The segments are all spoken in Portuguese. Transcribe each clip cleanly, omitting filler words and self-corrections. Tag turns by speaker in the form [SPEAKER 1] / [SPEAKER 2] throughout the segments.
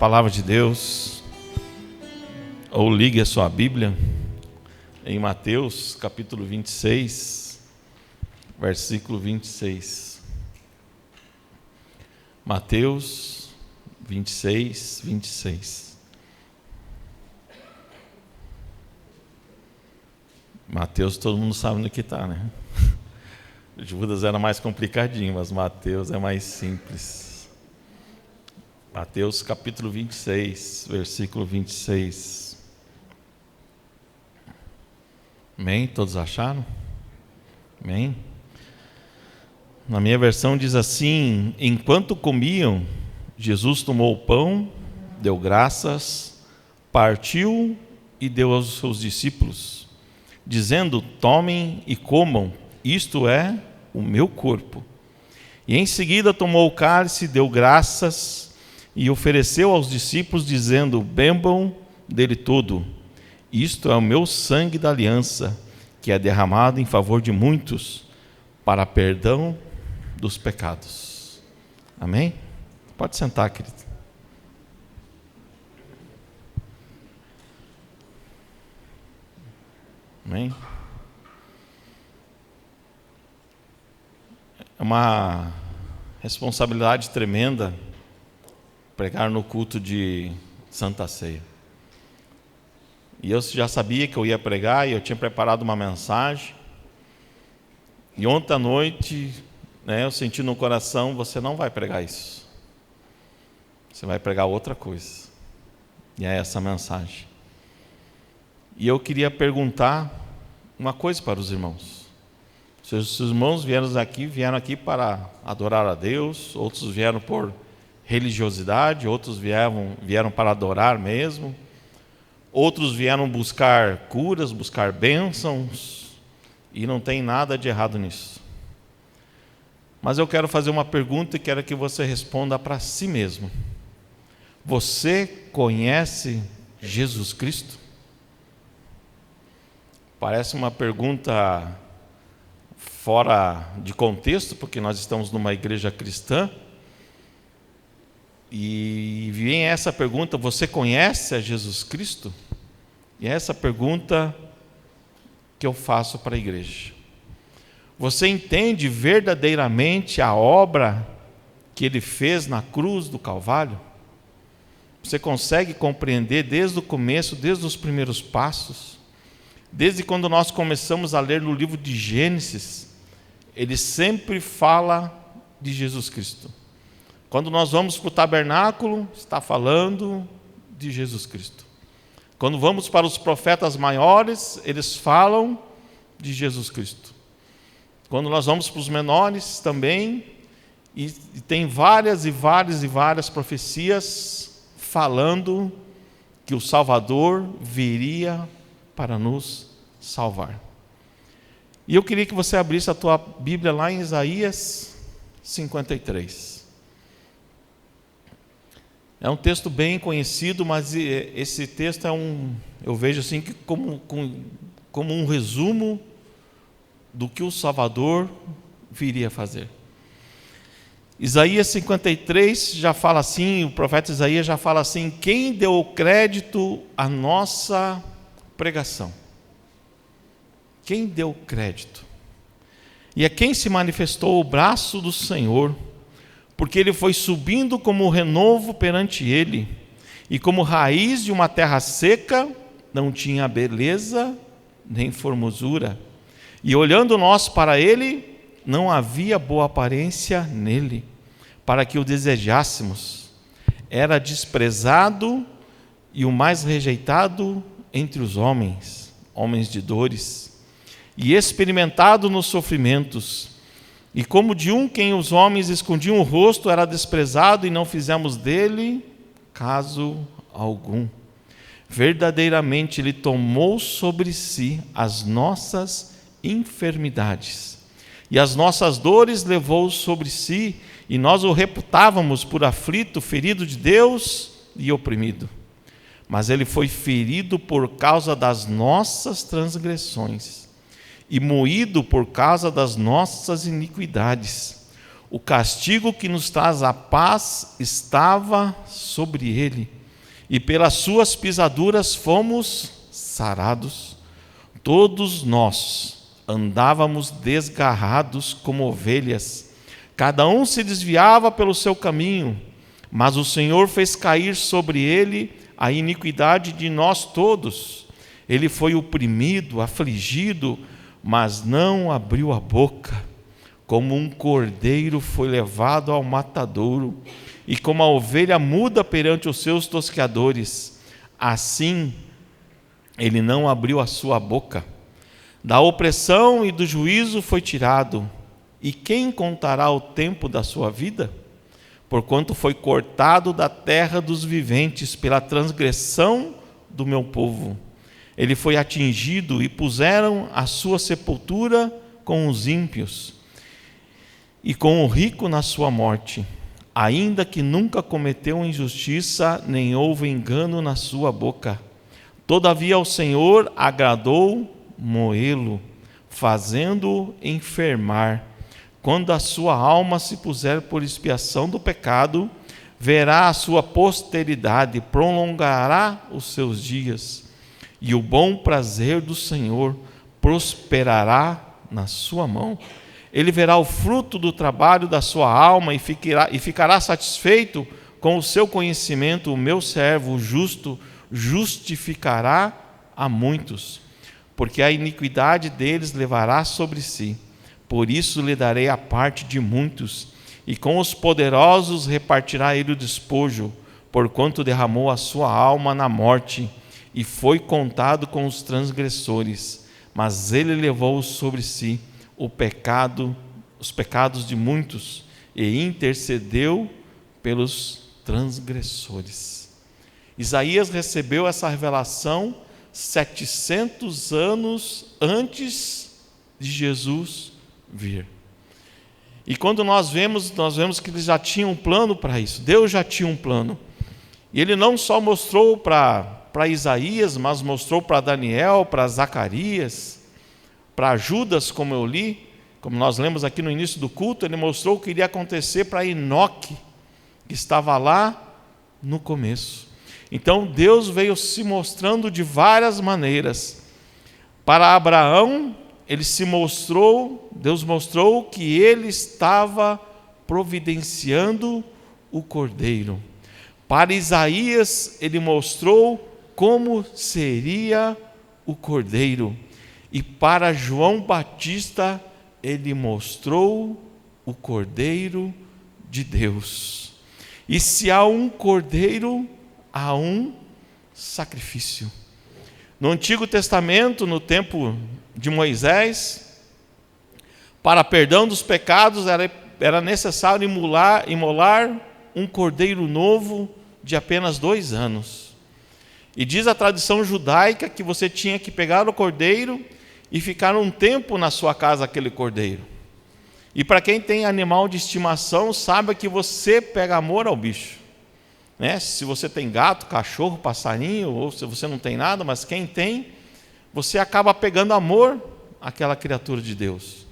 [SPEAKER 1] palavra de Deus, ou ligue a sua Bíblia em Mateus capítulo 26, versículo 26. Mateus 26, 26. Mateus todo mundo sabe onde que está, né? Judas era mais complicadinho, mas Mateus é mais simples. Mateus capítulo 26, versículo 26. Amém? Todos acharam? Amém? Na minha versão diz assim: enquanto comiam, Jesus tomou o pão, deu graças, partiu e deu aos seus discípulos, dizendo: tomem e comam, isto é o meu corpo. E em seguida tomou o cálice, deu graças e ofereceu aos discípulos, dizendo: bebam dele todo, isto é o meu sangue da aliança, que é derramado em favor de muitos, para perdão dos pecados. Amém? Pode sentar, querido. Amém? É uma responsabilidade tremenda pregar no culto de Santa Ceia. E eu já sabia que eu ia pregar, e eu tinha preparado uma mensagem. E ontem à noite, eu senti no coração: você não vai pregar isso. Você vai pregar outra coisa. E é essa mensagem. E eu queria perguntar uma coisa para os irmãos. Se os irmãos vieram aqui para adorar a Deus, outros vieram por religiosidade, outros vieram para adorar mesmo, outros vieram buscar curas, buscar bênçãos, e não tem nada de errado nisso. Mas eu quero fazer uma pergunta e quero que você responda para si mesmo. Você conhece Jesus Cristo? Parece uma pergunta fora de contexto, porque nós estamos numa igreja cristã, e vem essa pergunta: você conhece a Jesus Cristo? E é essa pergunta que eu faço para a igreja. Você entende verdadeiramente a obra que Ele fez na cruz do Calvário? Você consegue compreender desde o começo, desde os primeiros passos? Desde quando nós começamos a ler no livro de Gênesis, ele sempre fala de Jesus Cristo. Quando nós vamos para o tabernáculo, está falando de Jesus Cristo. Quando vamos para os profetas maiores, eles falam de Jesus Cristo. Quando nós vamos para os menores também, e tem várias profecias falando que o Salvador viria para nos salvar. E eu queria que você abrisse a tua Bíblia lá em Isaías 53. É um texto bem conhecido, mas esse texto eu vejo assim como um resumo do que o Salvador viria a fazer. Isaías 53 já fala assim, o profeta Isaías já fala assim: quem deu crédito à nossa pregação? Quem deu crédito? E a quem se manifestou o braço do Senhor? Porque ele foi subindo como renovo perante ele, e como raiz de uma terra seca, não tinha beleza nem formosura. E olhando nós para ele, não havia boa aparência nele, para que o desejássemos. Era desprezado e o mais rejeitado entre os homens, homens de dores, e experimentado nos sofrimentos. E como de quem os homens escondiam o rosto, era desprezado, e não fizemos dele caso algum. Verdadeiramente ele tomou sobre si as nossas enfermidades, e as nossas dores levou sobre si, e nós o reputávamos por aflito, ferido de Deus e oprimido. Mas ele foi ferido por causa das nossas transgressões, e moído por causa das nossas iniquidades. O castigo que nos traz a paz estava sobre ele, e pelas suas pisaduras fomos sarados. Todos nós andávamos desgarrados como ovelhas, cada um se desviava pelo seu caminho, mas o Senhor fez cair sobre ele a iniquidade de nós todos. Ele foi oprimido, afligido, mas não abriu a boca. Como um cordeiro foi levado ao matadouro, e como a ovelha muda perante os seus tosqueadores, assim ele não abriu a sua boca. Da opressão e do juízo foi tirado. E quem contará o tempo da sua vida? Porquanto foi cortado da terra dos viventes pela transgressão do meu povo. Ele foi atingido e puseram a sua sepultura com os ímpios e com o rico na sua morte, ainda que nunca cometeu injustiça, nem houve engano na sua boca. Todavia ao Senhor agradou moê-lo, fazendo-o enfermar. Quando a sua alma se puser por expiação do pecado, verá a sua posteridade, prolongará os seus dias, e o bom prazer do Senhor prosperará na sua mão. Ele verá o fruto do trabalho da sua alma e ficará satisfeito com o seu conhecimento. O meu servo, o justo, justificará a muitos, porque a iniquidade deles levará sobre si. Por isso lhe darei a parte de muitos, e com os poderosos repartirá ele o despojo, porquanto derramou a sua alma na morte, e foi contado com os transgressores. Mas ele levou sobre si os pecados de muitos, e intercedeu pelos transgressores. Isaías recebeu essa revelação 700 anos antes de Jesus vir. E quando nós vemos que eles já tinham um plano para isso. Deus já tinha um plano. E ele não só mostrou para Isaías, mas mostrou para Daniel, para Zacarias, para Judas, como eu li, como nós lemos aqui no início do culto. Ele mostrou o que iria acontecer para Enoque, que estava lá no começo. Então Deus veio se mostrando de várias maneiras. Para Abraão, Deus mostrou que ele estava providenciando o cordeiro. Para Isaías, ele mostrou como seria o cordeiro. E para João Batista, ele mostrou o cordeiro de Deus. E se há um cordeiro, há um sacrifício. No Antigo Testamento, no tempo de Moisés, para perdão dos pecados era necessário imolar um cordeiro novo de apenas 2 anos. E diz a tradição judaica que você tinha que pegar o cordeiro e ficar um tempo na sua casa aquele cordeiro. E para quem tem animal de estimação, sabe que você pega amor ao bicho, né? Se você tem gato, cachorro, passarinho, ou se você não tem nada, mas quem tem, você acaba pegando amor àquela criatura de Deus.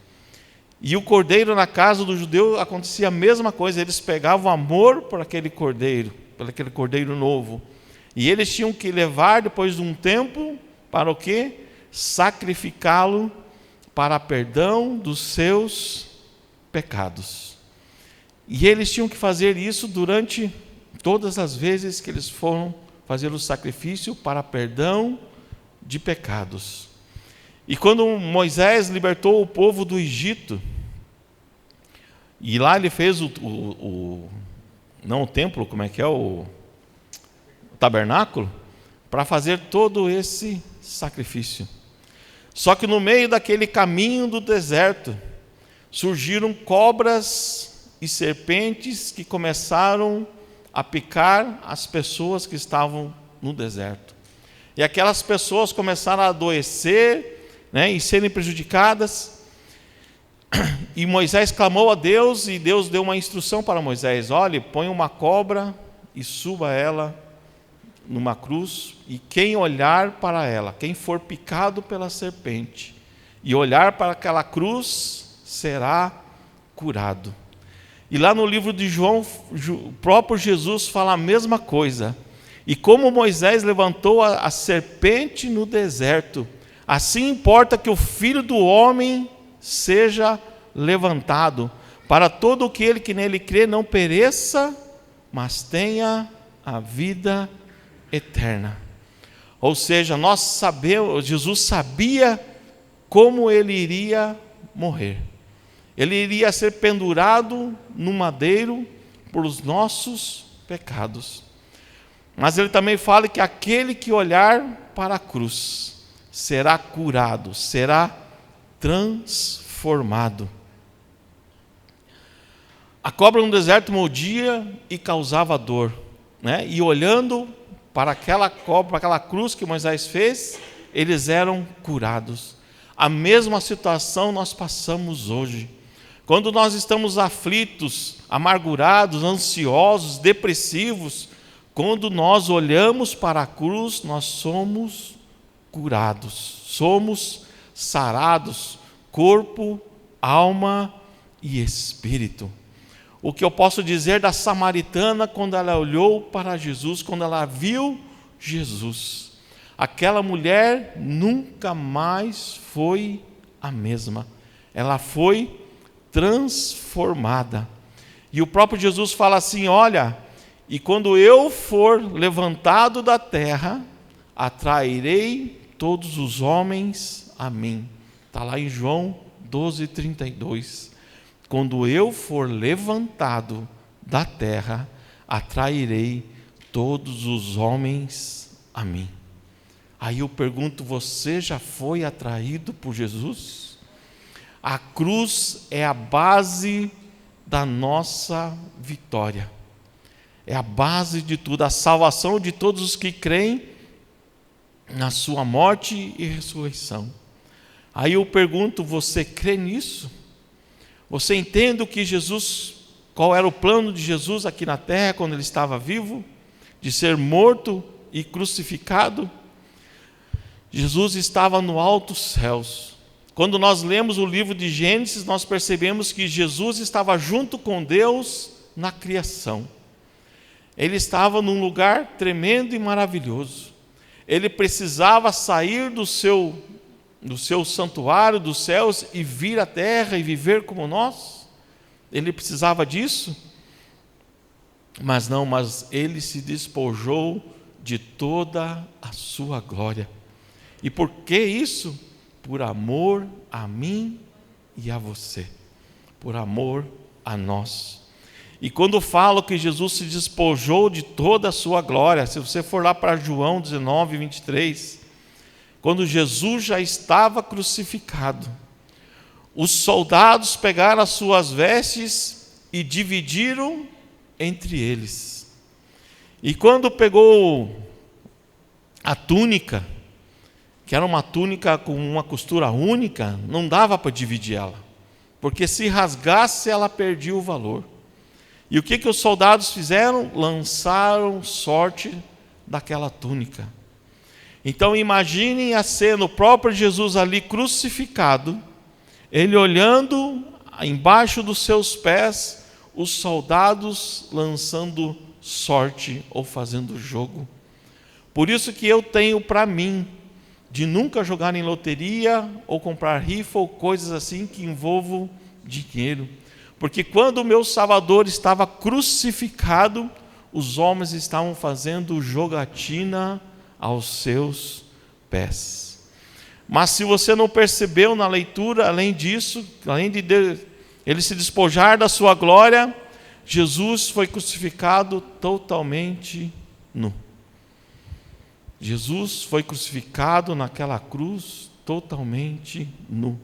[SPEAKER 1] E o cordeiro na casa do judeu acontecia a mesma coisa. Eles pegavam amor por aquele cordeiro novo. E eles tinham que levar, depois de um tempo, para o quê? Sacrificá-lo para perdão dos seus pecados. E eles tinham que fazer isso durante todas as vezes que eles foram fazer o sacrifício para perdão de pecados. E quando Moisés libertou o povo do Egito, e lá ele fez não o templo, o tabernáculo, para fazer todo esse sacrifício. Só que no meio daquele caminho do deserto, surgiram cobras e serpentes que começaram a picar as pessoas que estavam no deserto. E aquelas pessoas começaram a adoecer, e serem prejudicadas. E Moisés clamou a Deus, e Deus deu uma instrução para Moisés: olhe, põe uma cobra e suba ela numa cruz, e quem olhar para ela, quem for picado pela serpente e olhar para aquela cruz, será curado. E lá no livro de João, o próprio Jesus fala a mesma coisa. E como Moisés levantou a serpente no deserto, assim importa que o Filho do Homem seja levantado, para todo aquele que nele crê não pereça, mas tenha a vida eterna. Ou seja, nós sabemos, Jesus sabia como ele iria morrer. Ele iria ser pendurado no madeiro por os nossos pecados. Mas ele também fala que aquele que olhar para a cruz será curado, será transformado. A cobra no deserto mordia e causava dor, né? E olhando para aquela cobra, para aquela cruz que Moisés fez, eles eram curados. A mesma situação nós passamos hoje. Quando nós estamos aflitos, amargurados, ansiosos, depressivos, quando nós olhamos para a cruz, nós somos curados, somos sarados, corpo, alma e espírito. O que eu posso dizer da samaritana quando ela olhou para Jesus, quando ela viu Jesus? Aquela mulher nunca mais foi a mesma. Ela foi transformada. E o próprio Jesus fala assim: olha, e quando eu for levantado da terra, atrairei todos os homens a mim. Está lá em João 12:32. Quando eu for levantado da terra, atrairei todos os homens a mim. Aí eu pergunto, você já foi atraído por Jesus? A cruz é a base da nossa vitória. É a base de tudo, a salvação de todos os que creem na sua morte e ressurreição. Aí eu pergunto, você crê nisso? Você entende o que Jesus, qual era o plano de Jesus aqui na terra quando ele estava vivo? De ser morto e crucificado? Jesus estava no alto céus. Quando nós lemos o livro de Gênesis, nós percebemos que Jesus estava junto com Deus na criação. Ele estava num lugar tremendo e maravilhoso. Ele precisava sair do seu santuário dos céus e vir à terra e viver como nós? Ele precisava disso? Mas não, mas ele se despojou de toda a sua glória. E por que isso? Por amor a mim e a você, por amor a nós. E quando falo que Jesus se despojou de toda a sua glória, se você for lá para João 19:23, quando Jesus já estava crucificado, os soldados pegaram as suas vestes e dividiram entre eles. E quando pegou a túnica, que era uma túnica com uma costura única, não dava para dividir ela, porque se rasgasse ela perdia o valor. E o que os soldados fizeram? Lançaram sorte daquela túnica. Então imaginem a cena, o próprio Jesus ali crucificado, ele olhando embaixo dos seus pés, os soldados lançando sorte ou fazendo jogo. Por isso que eu tenho para mim de nunca jogar em loteria ou comprar rifa ou coisas assim que envolvam dinheiro. Porque quando o meu Salvador estava crucificado, os homens estavam fazendo jogatina aos seus pés. Mas se você não percebeu na leitura, além disso, além de ele se despojar da sua glória, Jesus foi crucificado totalmente nu. Jesus foi crucificado naquela cruz totalmente nu.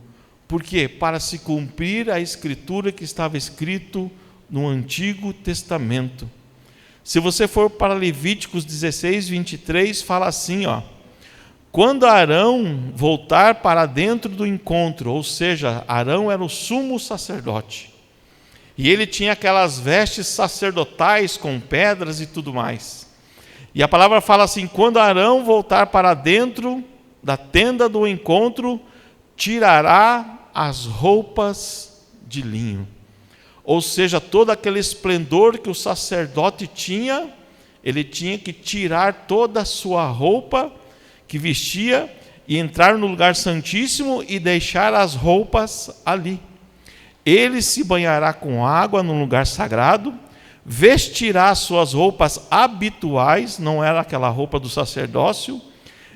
[SPEAKER 1] Por quê? Para se cumprir a escritura que estava escrito no Antigo Testamento. Se você for para Levíticos 16:23, fala assim, ó: quando Arão voltar para dentro do encontro, ou seja, Arão era o sumo sacerdote, e ele tinha aquelas vestes sacerdotais com pedras e tudo mais. E a palavra fala assim: quando Arão voltar para dentro da tenda do encontro, tirará as roupas de linho. ou seja, todo aquele esplendor que o sacerdote tinha, ele tinha que tirar toda a sua roupa que vestia e entrar no lugar santíssimo e deixar as roupas ali. Ele se banhará com água no lugar sagrado, vestirá suas roupas habituais, não era aquela roupa do sacerdócio,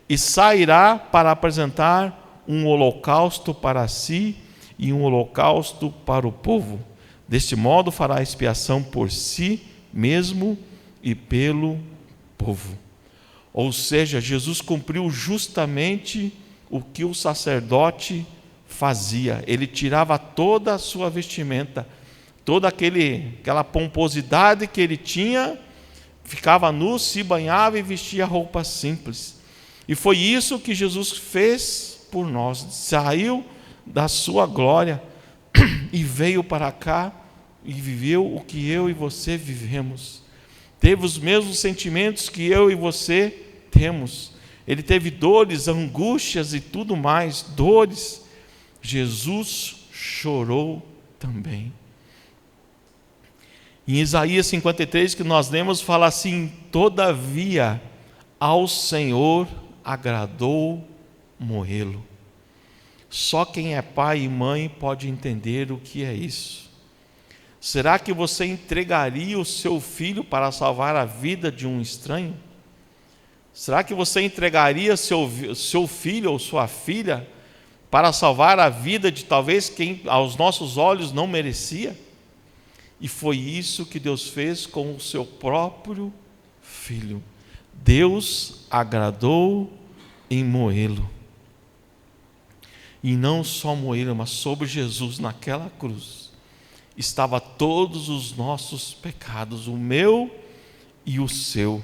[SPEAKER 1] e sairá para apresentar um holocausto para si e um holocausto para o povo. Deste modo fará expiação por si mesmo e pelo povo. Ou seja, Jesus cumpriu justamente o que o sacerdote fazia. Ele tirava toda a sua vestimenta, toda aquela pomposidade que ele tinha, ficava nu, se banhava e vestia roupas simples. E foi isso que Jesus fez por nós. Saiu da sua glória e veio para cá e viveu o que eu e você vivemos. Teve os mesmos sentimentos que eu e você temos. Ele teve dores, angústias e tudo mais, dores. Jesus chorou também. Em Isaías 53, que nós lemos, fala assim: todavia ao Senhor agradou moê-lo. Só quem é pai e mãe pode entender o que é isso. Será que você entregaria o seu filho para salvar a vida de um estranho? Será que você entregaria seu filho ou sua filha para salvar a vida de talvez quem aos nossos olhos não merecia? E foi isso que Deus fez com o seu próprio filho. Deus agradou em moê-lo. E não só moê-lo, mas sobre Jesus naquela cruz estava todos os nossos pecados, o meu e o seu.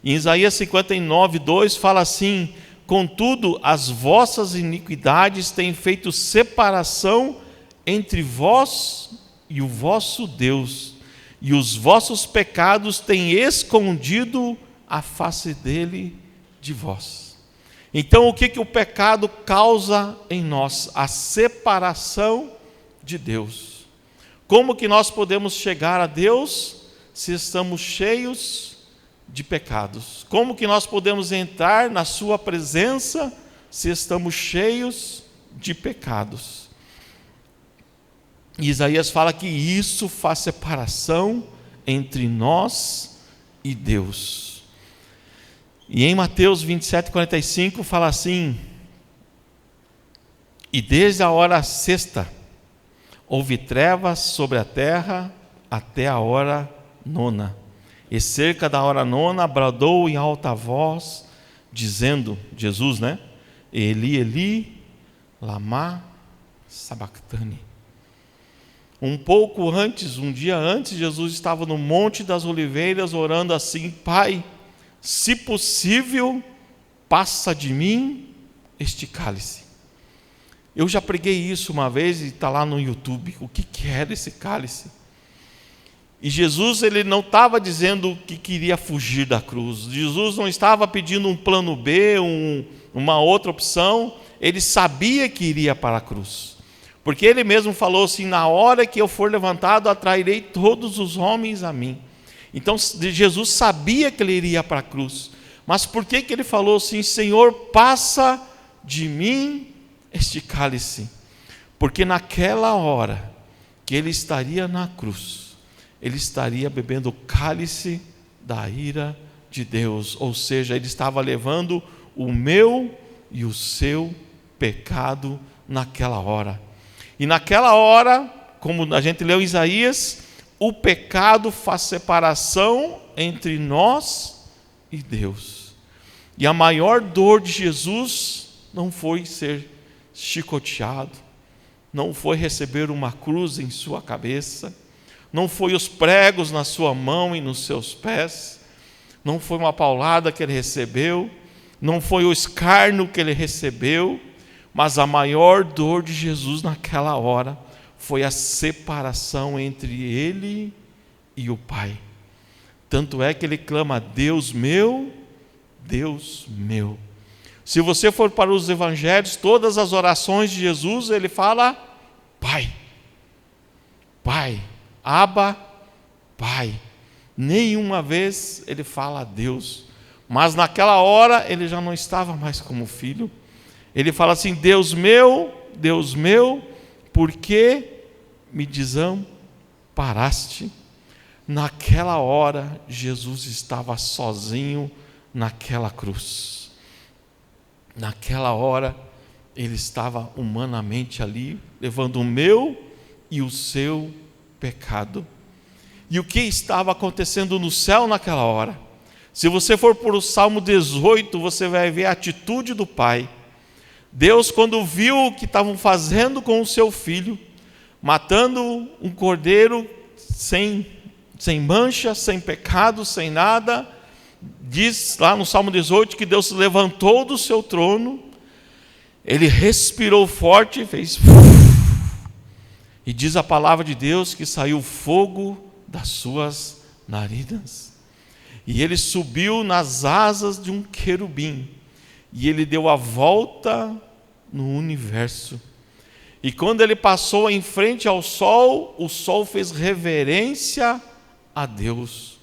[SPEAKER 1] Em Isaías 59, 2 fala assim: contudo, as vossas iniquidades têm feito separação entre vós e o vosso Deus, e os vossos pecados têm escondido a face dele de vós. Então, o que o pecado causa em nós? A separação de Deus. Como que nós podemos chegar a Deus se estamos cheios de pecados? Como que nós podemos entrar na sua presença se estamos cheios de pecados? E Isaías fala que isso faz separação entre nós e Deus. E em Mateus 27:45 fala assim: e desde a hora sexta houve trevas sobre a terra até a hora nona. E cerca da hora nona bradou em alta voz, dizendo, Jesus, né? Eli, Eli, lama sabactani. Um pouco antes, um dia antes, Jesus estava no Monte das Oliveiras orando assim: Pai, se possível, passa de mim este cálice. Eu já preguei isso uma vez e está lá no YouTube. O que era esse cálice? E Jesus, ele não estava dizendo que queria fugir da cruz. Jesus não estava pedindo um plano B, uma outra opção. Ele sabia que iria para a cruz. Porque ele mesmo falou assim: na hora que eu for levantado, atrairei todos os homens a mim. Então Jesus sabia que ele iria para a cruz. Mas por que ele falou assim: Senhor, passa de mim este cálice? Porque naquela hora que ele estaria na cruz, ele estaria bebendo o cálice da ira de Deus, ou seja, ele estava levando o meu e o seu pecado naquela hora. E naquela hora, como a gente leu em Isaías, o pecado faz separação entre nós e Deus. E a maior dor de Jesus não foi ser chicoteado, não foi receber uma cruz em sua cabeça, não foi os pregos na sua mão e nos seus pés, não foi uma paulada que ele recebeu, não foi o escárnio que ele recebeu, mas a maior dor de Jesus naquela hora foi a separação entre ele e o Pai. Tanto é que ele clama: Deus meu, Deus meu. Se você for para os evangelhos, todas as orações de Jesus, ele fala: Pai, Pai, Abba, Pai. Nenhuma vez ele fala a Deus, mas naquela hora ele já não estava mais como filho. Ele fala assim: Deus meu, por que me desamparaste? Naquela hora Jesus estava sozinho naquela cruz. Naquela hora ele estava humanamente ali, levando o meu e o seu pecado. E o que estava acontecendo no céu naquela hora? Se você for por o Salmo 18, você vai ver a atitude do Pai. Deus, quando viu o que estavam fazendo com o seu filho, matando um cordeiro sem mancha, sem pecado, sem nada, diz lá no Salmo 18 que Deus se levantou do seu trono, ele respirou forte e fez... E diz a palavra de Deus que saiu fogo das suas narinas. E ele subiu nas asas de um querubim. E ele deu a volta no universo. E quando ele passou em frente ao sol, o sol fez reverência a Deus.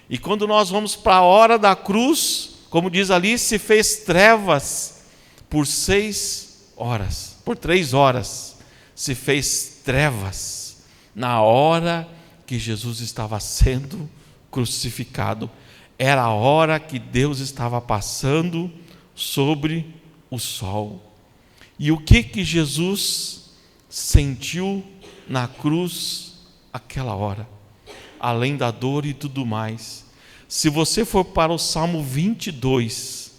[SPEAKER 1] E quando nós vamos para a hora da cruz, como diz ali, se fez trevas por 6 horas. Por 3 horas se fez trevas na hora que Jesus estava sendo crucificado. Era a hora que Deus estava passando sobre o sol. E o que Jesus sentiu na cruz aquela hora? Além da dor e tudo mais. Se você for para o Salmo 22,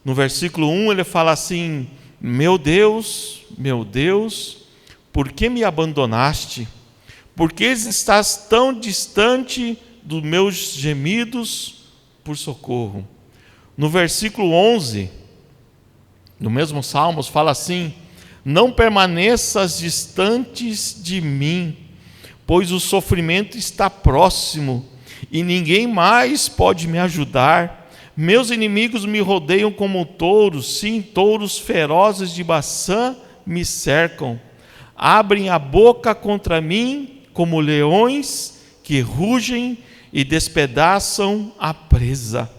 [SPEAKER 1] no versículo 1 ele fala assim: meu Deus, por que me abandonaste? Por que estás tão distante dos meus gemidos por socorro? No versículo 11, no mesmo Salmos, fala assim: não permaneças distantes de mim, pois o sofrimento está próximo e ninguém mais pode me ajudar. Meus inimigos me rodeiam como touros, sim, touros ferozes de Baçã me cercam. Abrem a boca contra mim como leões que rugem e despedaçam a presa.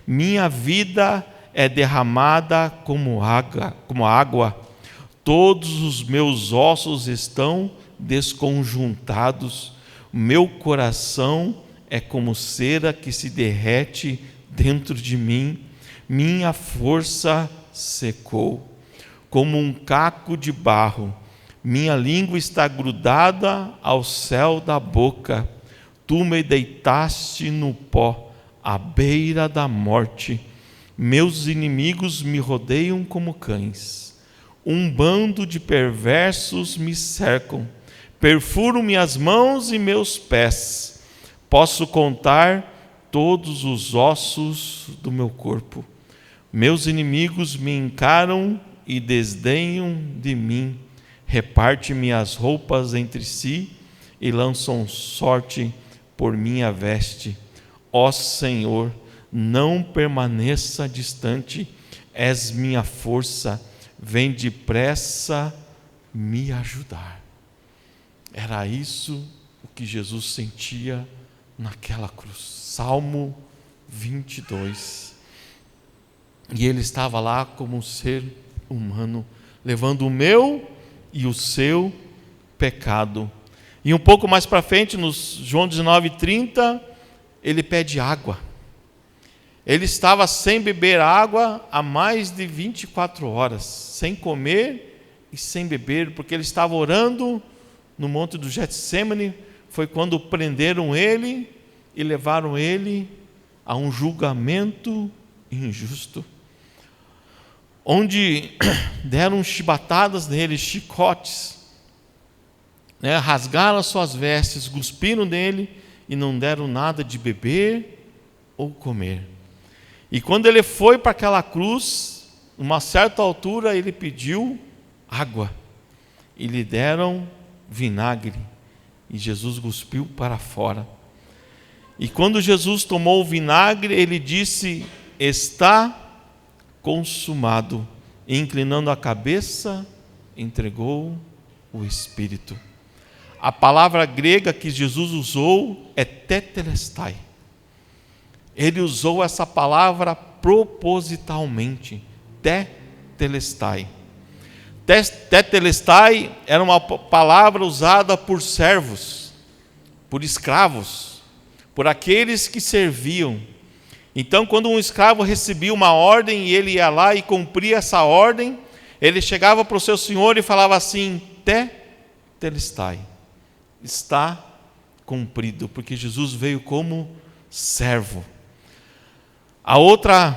[SPEAKER 1] Minha vida é derramada como água. Todos os meus ossos estão desconjuntados. Meu coração é como cera que se derrete dentro de mim. Minha força secou como um caco de barro. Minha língua está grudada ao céu da boca. Tu me deitaste no pó, à beira da morte. Meus inimigos me rodeiam como cães. Um bando de perversos me cercam. Perfuro minhas mãos e meus pés. Posso contar todos os ossos do meu corpo. Meus inimigos me encaram e desdenham de mim. Reparte minhas roupas entre si e lançam sorte por minha veste. Ó Senhor, não permaneça distante, és minha força, vem depressa me ajudar. Era isso o que Jesus sentia naquela cruz. Salmo 22. E ele estava lá como um ser humano, levando o meu e o seu pecado. E um pouco mais para frente, no João 19:30, ele pede água. Ele estava sem beber água há mais de 24 horas, sem comer e sem beber, porque ele estava orando no monte do Getsêmani. Foi quando prenderam ele e levaram ele a um julgamento injusto, onde deram chibatadas nele, chicotes, rasgaram as suas vestes, cuspiram nele e não deram nada de beber ou comer. E quando ele foi para aquela cruz, numa certa altura ele pediu água e lhe deram vinagre e Jesus cuspiu para fora. E quando Jesus tomou o vinagre, ele disse: está consumado. E inclinando a cabeça, entregou o Espírito. a palavra grega que Jesus usou é tetelestai. Ele usou essa palavra propositalmente, tetelestai. Tetelestai era uma palavra usada por servos, por escravos, por aqueles que serviam. Então, quando um escravo recebia uma ordem e ele ia lá e cumpria essa ordem, ele chegava para o seu senhor e falava assim: tetelestai, está cumprido, porque Jesus veio como servo. A outra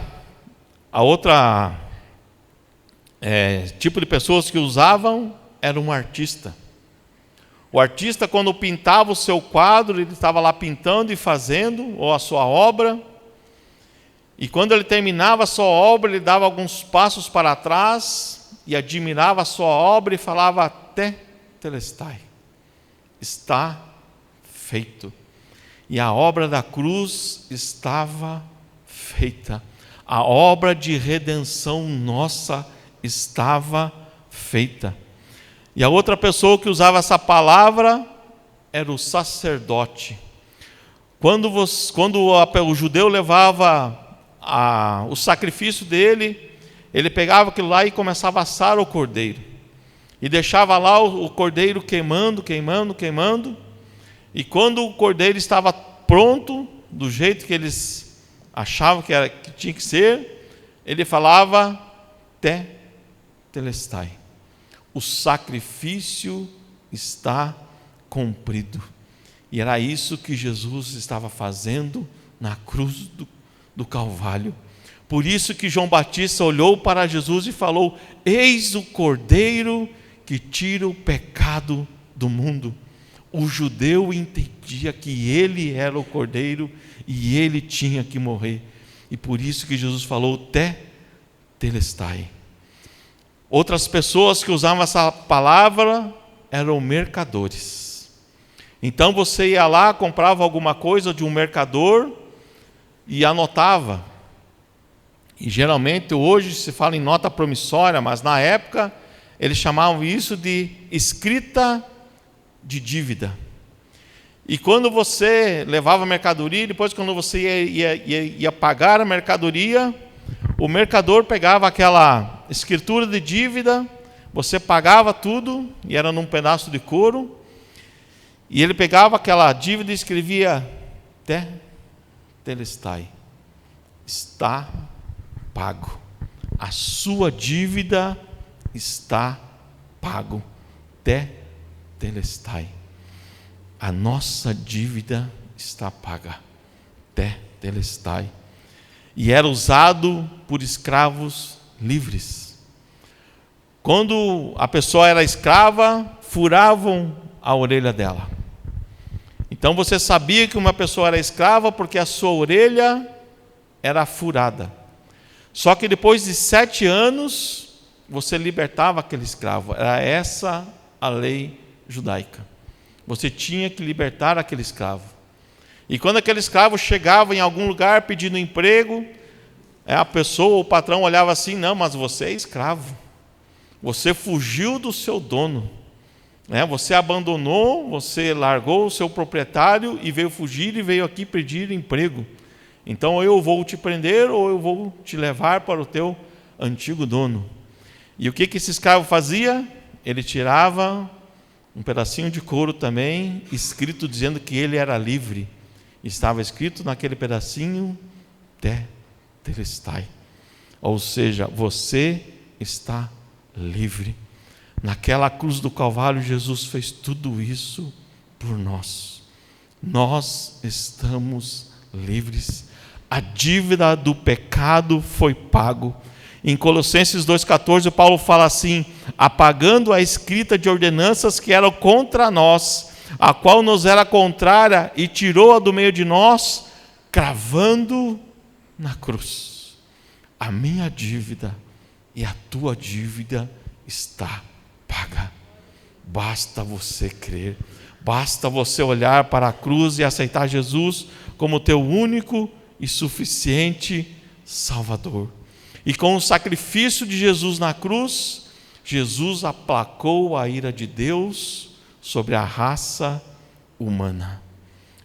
[SPEAKER 1] tipo de pessoas que usavam era um artista. O artista, quando pintava o seu quadro, ele estava lá pintando e fazendo, ou a sua obra, e quando ele terminava a sua obra, ele dava alguns passos para trás e admirava a sua obra e falava: tetelestai, está feito. E a obra da cruz estava feita. A obra de redenção nossa estava feita. E a outra pessoa que usava essa palavra era o sacerdote. Quando o judeu levava o sacrifício dele, ele pegava aquilo lá e começava a assar o cordeiro. E deixava lá o cordeiro queimando. E quando o cordeiro estava pronto, do jeito que eles achavam que tinha que ser, ele falava: tetelestai, o sacrifício está cumprido. E era isso que Jesus estava fazendo na cruz do Calvário. Por isso que João Batista olhou para Jesus e falou: eis o Cordeiro que tira o pecado do mundo. O judeu entendia que ele era o Cordeiro e ele tinha que morrer. E por isso que Jesus falou: tetelestai. Outras pessoas que usavam essa palavra eram mercadores. Então você ia lá, comprava alguma coisa de um mercador e anotava. E geralmente hoje se fala em nota promissória, mas na época eles chamavam isso de escrita de dívida. E quando você levava a mercadoria, depois quando você ia pagar a mercadoria, o mercador pegava aquela escritura de dívida, você pagava tudo, e era num pedaço de couro, e ele pegava aquela dívida e escrevia: tetelestai, está pago. A sua dívida está pago. Tetelestai. A nossa dívida está paga. Tetelestai. E era usado por escravos livres. Quando a pessoa era escrava, furavam a orelha dela. Então você sabia que uma pessoa era escrava porque a sua orelha era furada. Só que depois de 7 anos, você libertava aquele escravo. Era essa a lei judaica. Você tinha que libertar aquele escravo. E quando aquele escravo chegava em algum lugar pedindo emprego, a pessoa, o patrão olhava assim: não, mas você é escravo. Você fugiu do seu dono. Você abandonou, você largou o seu proprietário e veio fugir e veio aqui pedir emprego. Então ou eu vou te prender ou eu vou te levar para o teu antigo dono. E o que esse escravo fazia? Ele tirava um pedacinho de couro também, escrito dizendo que ele era livre. Estava escrito naquele pedacinho: tetelestai. Ou seja, você está livre. Naquela cruz do Calvário, Jesus fez tudo isso por nós. Nós estamos livres. A dívida do pecado foi pago. Em Colossenses 2,14, Paulo fala assim: apagando a escrita de ordenanças que eram contra nós, a qual nos era contrária, e tirou-a do meio de nós, cravando na cruz. A minha dívida e a tua dívida está paga. Basta você crer, basta você olhar para a cruz e aceitar Jesus como teu único e suficiente Salvador. E com o sacrifício de Jesus na cruz, Jesus aplacou a ira de Deus sobre a raça humana.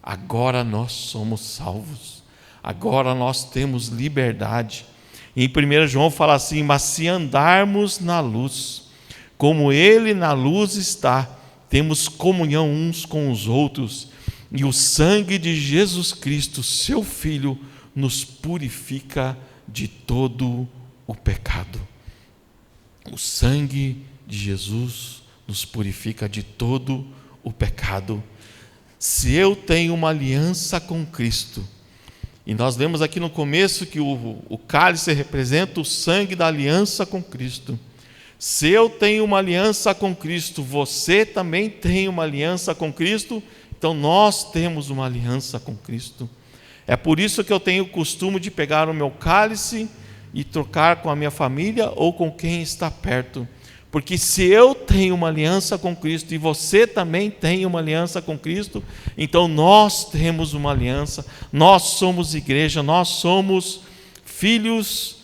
[SPEAKER 1] Agora nós somos salvos, agora nós temos liberdade. Em 1 João fala assim: mas se andarmos na luz, como Ele na luz está, temos comunhão uns com os outros, e o sangue de Jesus Cristo, seu Filho, nos purifica de todo o pecado. O sangue de Jesus nos purifica de todo o pecado. Se eu tenho uma aliança com Cristo, e nós lemos aqui no começo que o cálice representa o sangue da aliança com Cristo. Se eu tenho uma aliança com Cristo, você também tem uma aliança com Cristo, então nós temos uma aliança com Cristo. É por isso que eu tenho o costume de pegar o meu cálice e trocar com a minha família ou com quem está perto. Porque se eu tenho uma aliança com Cristo e você também tem uma aliança com Cristo, então nós temos uma aliança, nós somos igreja, nós somos filhos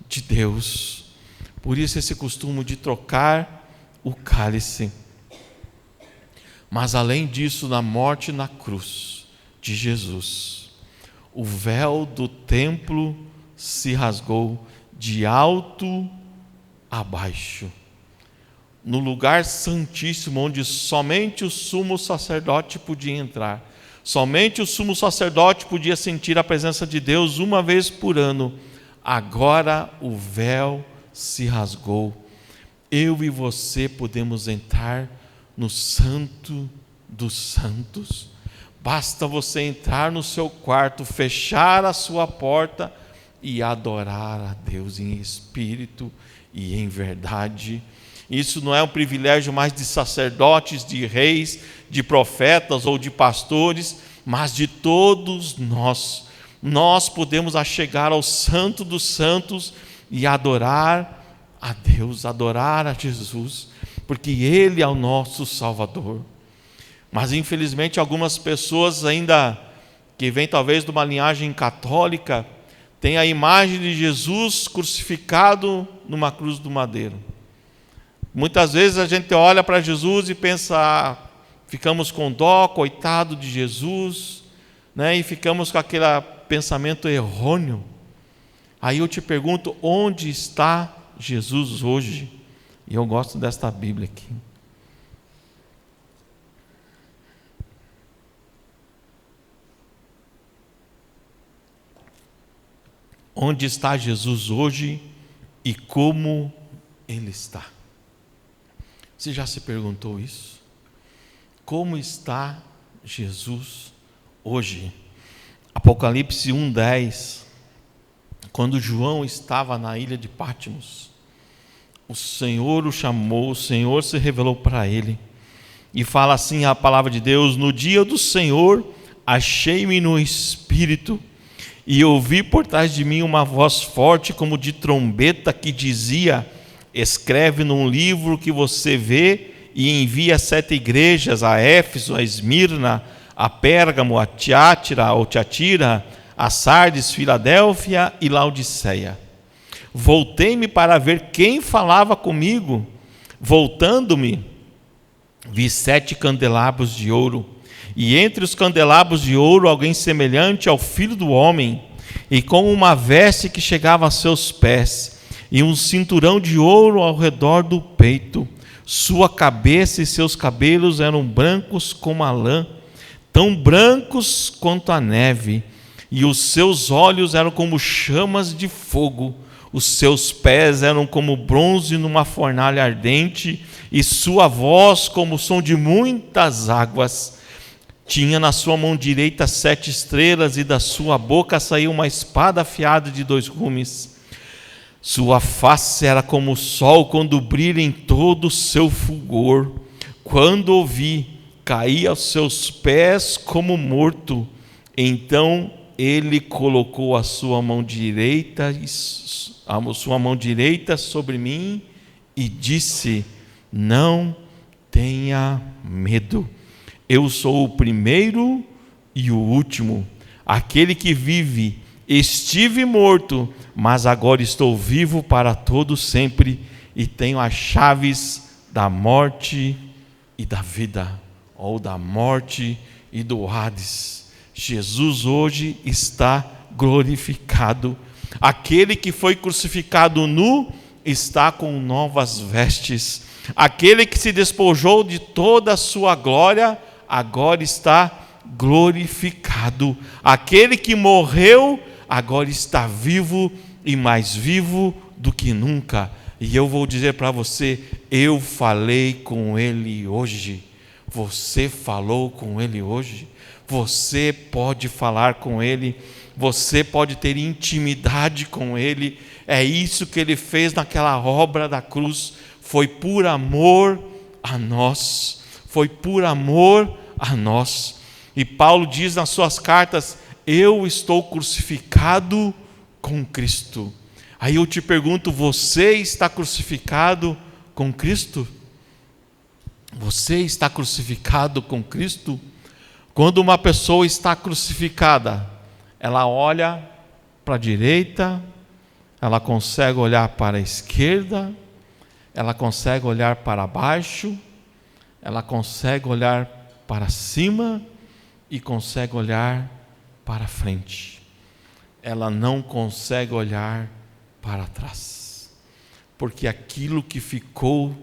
[SPEAKER 1] de Deus. Por isso esse costume de trocar o cálice. Mas além disso, na morte na cruz de Jesus, o véu do templo se rasgou de alto a baixo. No lugar santíssimo, onde somente o sumo sacerdote podia entrar, somente o sumo sacerdote podia sentir a presença de Deus uma vez por ano, agora o véu se rasgou. Eu e você podemos entrar no Santo dos Santos. Basta você entrar no seu quarto, fechar a sua porta e adorar a Deus em espírito e em verdade. Isso não é um privilégio mais de sacerdotes, de reis, de profetas ou de pastores, mas de todos nós. Nós podemos achegar ao Santo dos Santos e adorar a Deus, adorar a Jesus, porque Ele é o nosso Salvador. Mas infelizmente algumas pessoas ainda, que vêm talvez de uma linhagem católica, têm a imagem de Jesus crucificado numa cruz do madeiro. Muitas vezes a gente olha para Jesus e pensa, ficamos com dó, coitado de Jesus, né? E ficamos com aquele pensamento errôneo. Aí eu te pergunto, onde está Jesus hoje? E eu gosto desta Bíblia aqui. Onde está Jesus hoje e como Ele está? Você já se perguntou isso? Como está Jesus hoje? Apocalipse 1:10. Quando João estava na ilha de Patmos, o Senhor o chamou, o Senhor se revelou para ele. E fala assim a palavra de Deus: no dia do Senhor, achei-me no Espírito, e ouvi por trás de mim uma voz forte como de trombeta que dizia: escreve num livro que você vê e envia a 7 igrejas, a Éfeso, a Esmirna, a Pérgamo, a Tiatira, a Sardes, Filadélfia e Laodiceia. Voltei-me para ver quem falava comigo. Voltando-me, vi 7 candelabros de ouro, e entre os candelabros de ouro alguém semelhante ao Filho do Homem, e com uma veste que chegava a seus pés, e um cinturão de ouro ao redor do peito. Sua cabeça e seus cabelos eram brancos como a lã, tão brancos quanto a neve, e os seus olhos eram como chamas de fogo, os seus pés eram como bronze numa fornalha ardente, e sua voz como o som de muitas águas. Tinha na sua mão direita 7 estrelas, e da sua boca saía uma espada afiada de 2 gumes. Sua face era como o sol quando brilha em todo o seu fulgor. Quando o vi, caí aos seus pés como morto. Então ele colocou a sua mão direita sobre mim e disse: não tenha medo. Eu sou o primeiro e o último, aquele que vive. Estive morto, mas agora estou vivo para todo sempre, e tenho as chaves da morte e da vida. ou da morte e do Hades. Jesus hoje está glorificado. Aquele que foi crucificado nu está com novas vestes. Aquele que se despojou de toda a sua glória agora está glorificado. Aquele que morreu agora está vivo e mais vivo do que nunca. E eu vou dizer para você, eu falei com ele hoje. Você falou com ele hoje? Você pode falar com ele, você pode ter intimidade com ele. É isso que ele fez naquela obra da cruz. Foi por amor a nós. Foi por amor a nós. E Paulo diz nas suas cartas: eu estou crucificado com Cristo. Aí eu te pergunto, você está crucificado com Cristo? Você está crucificado com Cristo? Quando uma pessoa está crucificada, ela olha para a direita, ela consegue olhar para a esquerda, ela consegue olhar para baixo, ela consegue olhar para cima e consegue olhar para frente. Ela não consegue olhar para trás, porque aquilo que ficou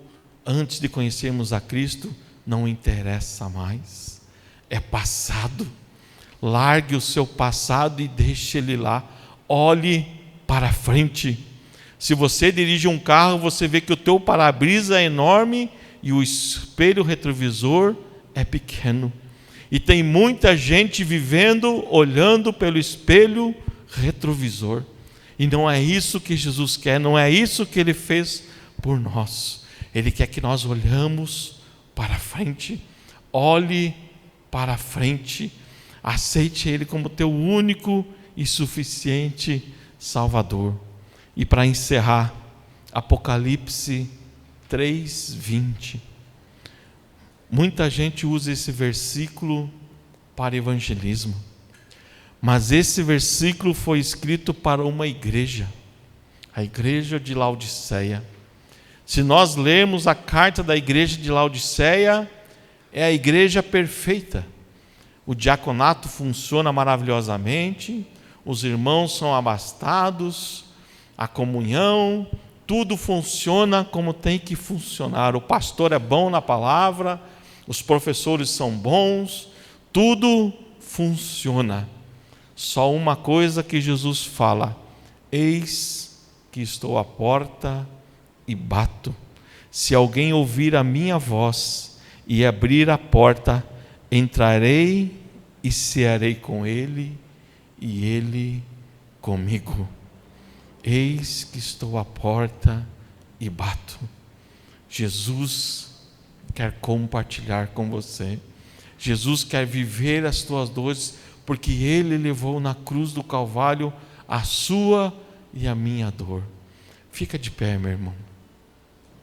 [SPEAKER 1] antes de conhecermos a Cristo não interessa mais, é passado. Largue o seu passado e deixe ele lá, olhe para frente. Se você dirige um carro, você vê que o teu para-brisa é enorme e o espelho retrovisor é pequeno, e tem muita gente vivendo olhando pelo espelho retrovisor. E não é isso que Jesus quer, não é isso que Ele fez por nós. Ele quer que nós olhamos para frente, olhe para frente, aceite Ele como teu único e suficiente Salvador. E para encerrar, Apocalipse 3:20. Muita gente usa esse versículo para evangelismo, mas esse versículo foi escrito para uma igreja, a igreja de Laodiceia. Se nós lermos a carta da igreja de Laodiceia, é a igreja perfeita. O diaconato funciona maravilhosamente, os irmãos são abastados, a comunhão, tudo funciona como tem que funcionar. O pastor é bom na palavra, os professores são bons, tudo funciona. Só uma coisa que Jesus fala: eis que estou à porta e bato. Se alguém ouvir a minha voz e abrir a porta, entrarei e cearei com ele e ele comigo. Eis que estou à porta e bato. Jesus quer compartilhar com você. Jesus quer viver as tuas dores, porque Ele levou na cruz do Calvário a sua e a minha dor. Fica de pé, meu irmão.